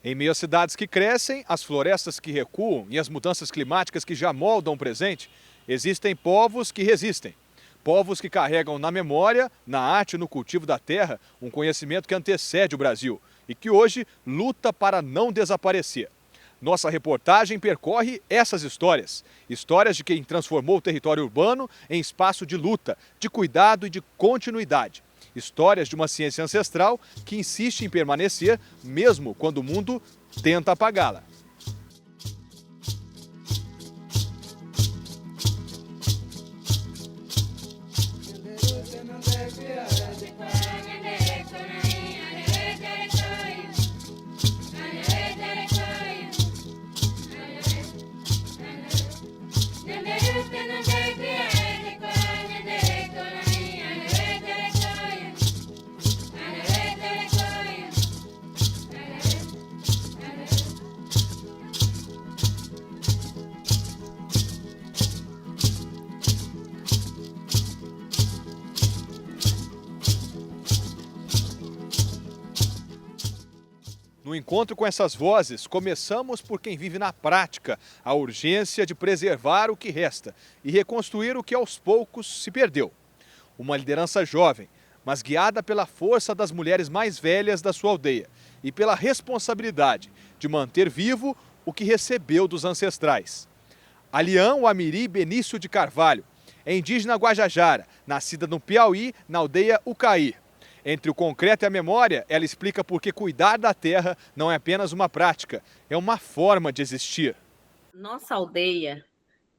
Em meio às cidades que crescem, às florestas que recuam e às mudanças climáticas que já moldam o presente, existem povos que resistem. Povos que carregam na memória, na arte e no cultivo da terra um conhecimento que antecede o Brasil e que hoje luta para não desaparecer. Nossa reportagem percorre essas histórias. Histórias de quem transformou o território urbano em espaço de luta, de cuidado e de continuidade. Histórias de uma ciência ancestral que insiste em permanecer mesmo quando o mundo tenta apagá-la. No encontro com essas vozes, começamos por quem vive na prática a urgência de preservar o que resta e reconstruir o que aos poucos se perdeu. Uma liderança jovem, mas guiada pela força das mulheres mais velhas da sua aldeia e pela responsabilidade de manter vivo o que recebeu dos ancestrais. Alian Wamiri Benício de Carvalho é indígena guajajara, nascida no Piauí, na aldeia Ucaí. Entre o concreto e a memória, ela explica por que cuidar da terra não é apenas uma prática, é uma forma de existir. Nossa aldeia,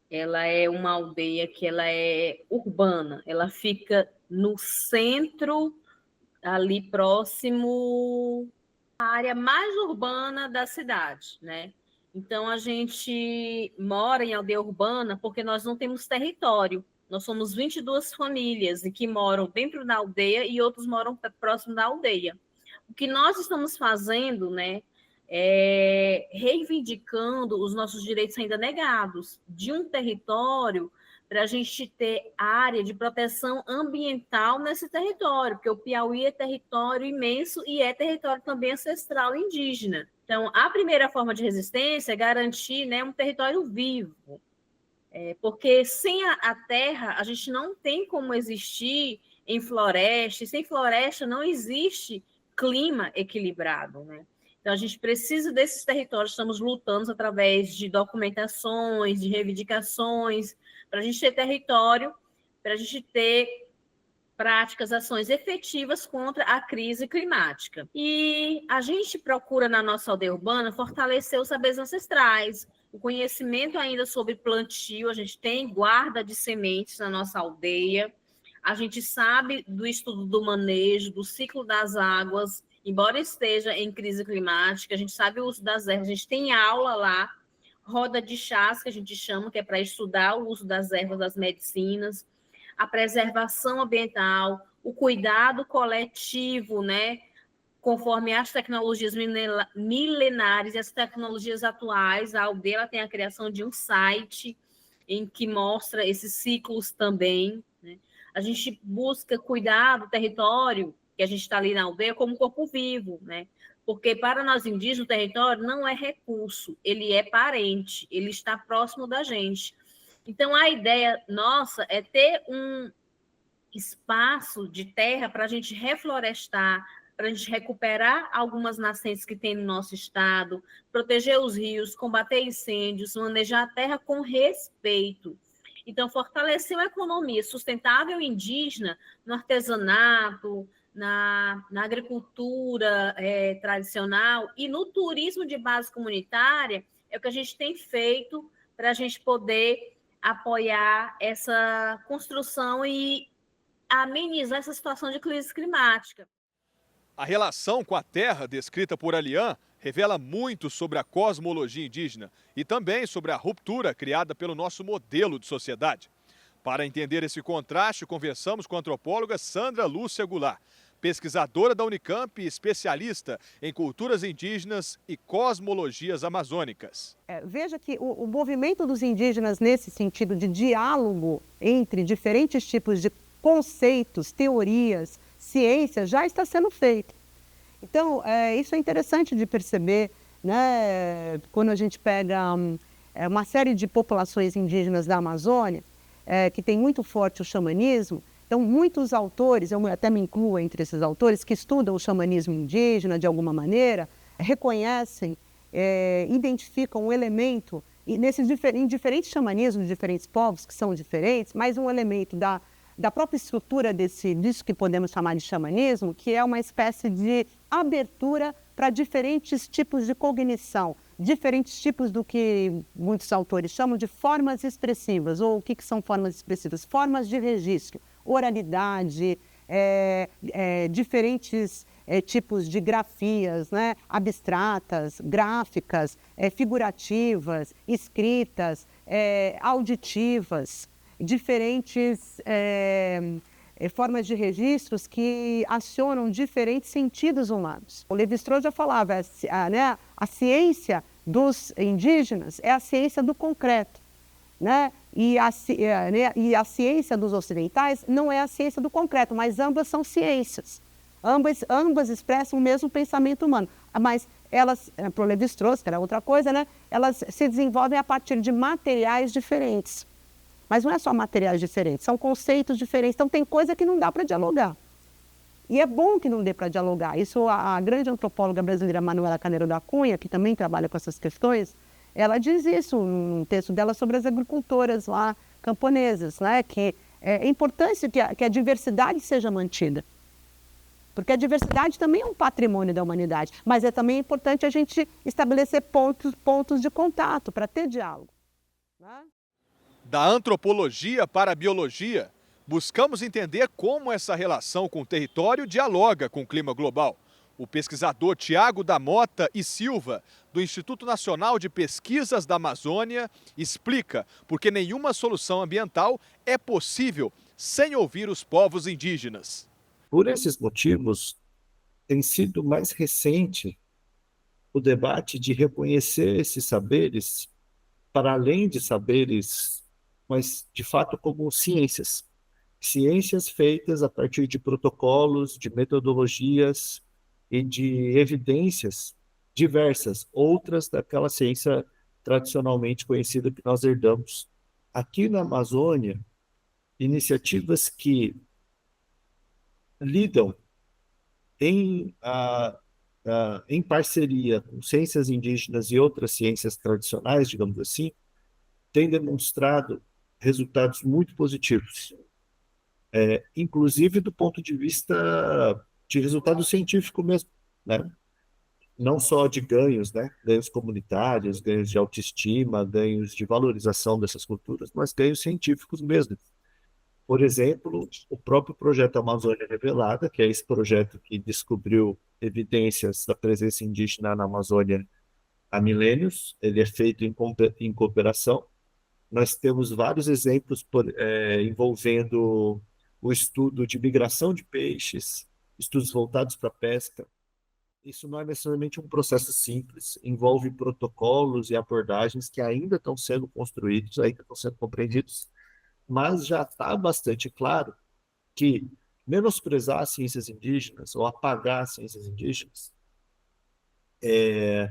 ela é uma aldeia que ela é urbana, ela fica no centro, ali próximo à área mais urbana da cidade, né? Então a gente mora em aldeia urbana porque nós não temos território. Nós somos 22 famílias e que moram dentro da aldeia e outros moram próximo da aldeia. O que nós estamos fazendo, né, é reivindicando os nossos direitos ainda negados de um território para a gente ter área de proteção ambiental nesse território, porque o Piauí é território imenso e é território também ancestral indígena. Então, a primeira forma de resistência é garantir, né, um território vivo, porque sem a terra a gente não tem como existir em floresta, e sem floresta não existe clima equilibrado, né? Então, a gente precisa desses territórios, estamos lutando através de documentações, de reivindicações, para a gente ter território, para a gente ter práticas, ações efetivas contra a crise climática. E a gente procura, na nossa aldeia urbana, fortalecer os saberes ancestrais, o conhecimento ainda sobre plantio, a gente tem guarda de sementes na nossa aldeia, a gente sabe do estudo do manejo, do ciclo das águas, embora esteja em crise climática, a gente sabe o uso das ervas, a gente tem aula lá, roda de chás, que a gente chama, que é para estudar o uso das ervas, das medicinas, a preservação ambiental, o cuidado coletivo, né? Conforme as tecnologias milenares e as tecnologias atuais, a aldeia tem a criação de um site em que mostra esses ciclos também, né? A gente busca cuidar do território que a gente está ali na aldeia como um corpo vivo, né? Porque para nós indígenas o território não é recurso, ele é parente, ele está próximo da gente. Então a ideia nossa é ter um espaço de terra para a gente reflorestar, para a gente recuperar algumas nascentes que tem no nosso estado, proteger os rios, combater incêndios, manejar a terra com respeito. Então, fortalecer uma economia sustentável indígena no artesanato, na agricultura tradicional e no turismo de base comunitária é o que a gente tem feito para a gente poder apoiar essa construção e amenizar essa situação de crise climática. A relação com a terra descrita por Alian revela muito sobre a cosmologia indígena e também sobre a ruptura criada pelo nosso modelo de sociedade. Para entender esse contraste, conversamos com a antropóloga Sandra Lúcia Goulart, pesquisadora da Unicamp e especialista em culturas indígenas e cosmologias amazônicas. Veja que o movimento dos indígenas nesse sentido de diálogo entre diferentes tipos de conceitos, teorias, ciências, já está sendo feito. Então, isso é interessante de perceber né? Quando a gente pega uma série de populações indígenas da Amazônia, que tem muito forte o xamanismo, então muitos autores, eu até me incluo entre esses autores, que estudam o xamanismo indígena de alguma maneira, reconhecem, identificam um elemento, e em diferentes xamanismos de diferentes povos, que são diferentes, mas um elemento da própria estrutura disso que podemos chamar de xamanismo, que é uma espécie de abertura para diferentes tipos de cognição, diferentes tipos do que muitos autores chamam de formas expressivas. Ou o que são formas expressivas? Formas de registro, oralidade, diferentes tipos de grafias, né? Abstratas, gráficas, figurativas, escritas, auditivas, diferentes formas de registros que acionam diferentes sentidos humanos. O Lévi-Strauss já falava, né, a ciência dos indígenas é a ciência do concreto, né? E a ciência dos ocidentais não é a ciência do concreto, mas ambas são ciências. Ambas expressam o mesmo pensamento humano, mas elas, para o Lévi-Strauss, que era outra coisa, né, elas se desenvolvem a partir de materiais diferentes. Mas não é só materiais diferentes, são conceitos diferentes. Então, tem coisa que não dá para dialogar. E é bom que não dê para dialogar. Isso, a grande antropóloga brasileira Manuela Caneiro da Cunha, que também trabalha com essas questões, ela diz isso num texto dela sobre as agricultoras lá camponesas, né? Que é importante que a diversidade seja mantida. Porque a diversidade também é um patrimônio da humanidade. Mas é também importante a gente estabelecer pontos de contato para ter diálogo, né? Da antropologia para a biologia, buscamos entender como essa relação com o território dialoga com o clima global. O pesquisador Tiago da Mota e Silva, do Instituto Nacional de Pesquisas da Amazônia, explica por que nenhuma solução ambiental é possível sem ouvir os povos indígenas. Por esses motivos, tem sido mais recente o debate de reconhecer esses saberes para além de saberes, mas de fato como ciências. Ciências feitas a partir de protocolos, de metodologias e de evidências diversas, outras daquela ciência tradicionalmente conhecida que nós herdamos. Aqui na Amazônia, iniciativas que lidam em parceria com ciências indígenas e outras ciências tradicionais, digamos assim, tem demonstrado resultados muito positivos, inclusive do ponto de vista de resultado científico mesmo, né? Não só de ganhos, né? Ganhos comunitários, ganhos de autoestima, ganhos de valorização dessas culturas, mas ganhos científicos mesmo. Por exemplo, o próprio projeto Amazônia Revelada, que é esse projeto que descobriu evidências da presença indígena na Amazônia há milênios, ele é feito em cooperação. Nós temos vários exemplos envolvendo o estudo de migração de peixes, estudos voltados para a pesca. Isso não é necessariamente um processo simples, envolve protocolos e abordagens que ainda estão sendo construídos, ainda estão sendo compreendidos, mas já está bastante claro que menosprezar as ciências indígenas ou apagar as ciências indígenas é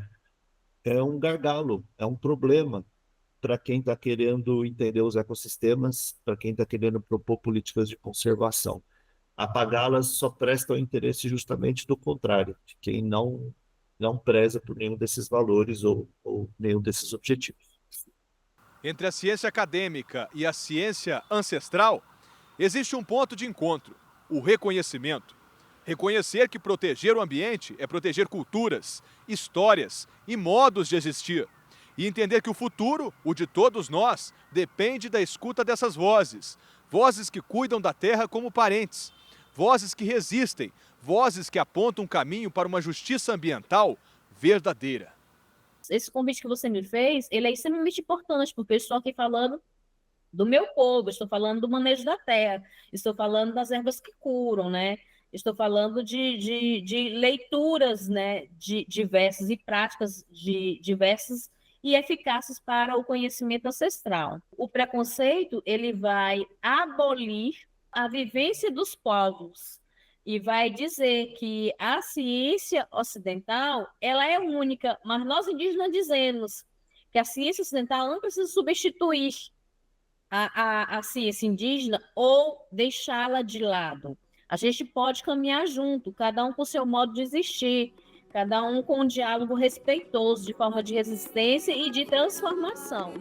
um gargalo, é um problema para quem está querendo entender os ecossistemas, para quem está querendo propor políticas de conservação. Apagá-las só presta o interesse justamente do contrário, de quem não preza por nenhum desses valores ou nenhum desses objetivos. Entre a ciência acadêmica e a ciência ancestral, existe um ponto de encontro: o reconhecimento. Reconhecer que proteger o ambiente é proteger culturas, histórias e modos de existir. E entender que o futuro, o de todos nós, depende da escuta dessas vozes. Vozes que cuidam da terra como parentes. Vozes que resistem. Vozes que apontam um caminho para uma justiça ambiental verdadeira. Esse convite que você me fez, ele é extremamente importante, porque eu estou aqui falando do meu povo, estou falando do manejo da terra, estou falando das ervas que curam, né? Estou falando de leituras, né, diversas e práticas diversas e eficazes para o conhecimento ancestral. O preconceito, ele vai abolir a vivência dos povos, e vai dizer que a ciência ocidental ela é única, mas nós indígenas dizemos que a ciência ocidental não precisa substituir a ciência indígena ou deixá-la de lado. A gente pode caminhar junto, cada um com o seu modo de existir, cada um com um diálogo respeitoso, de forma de resistência e de transformação.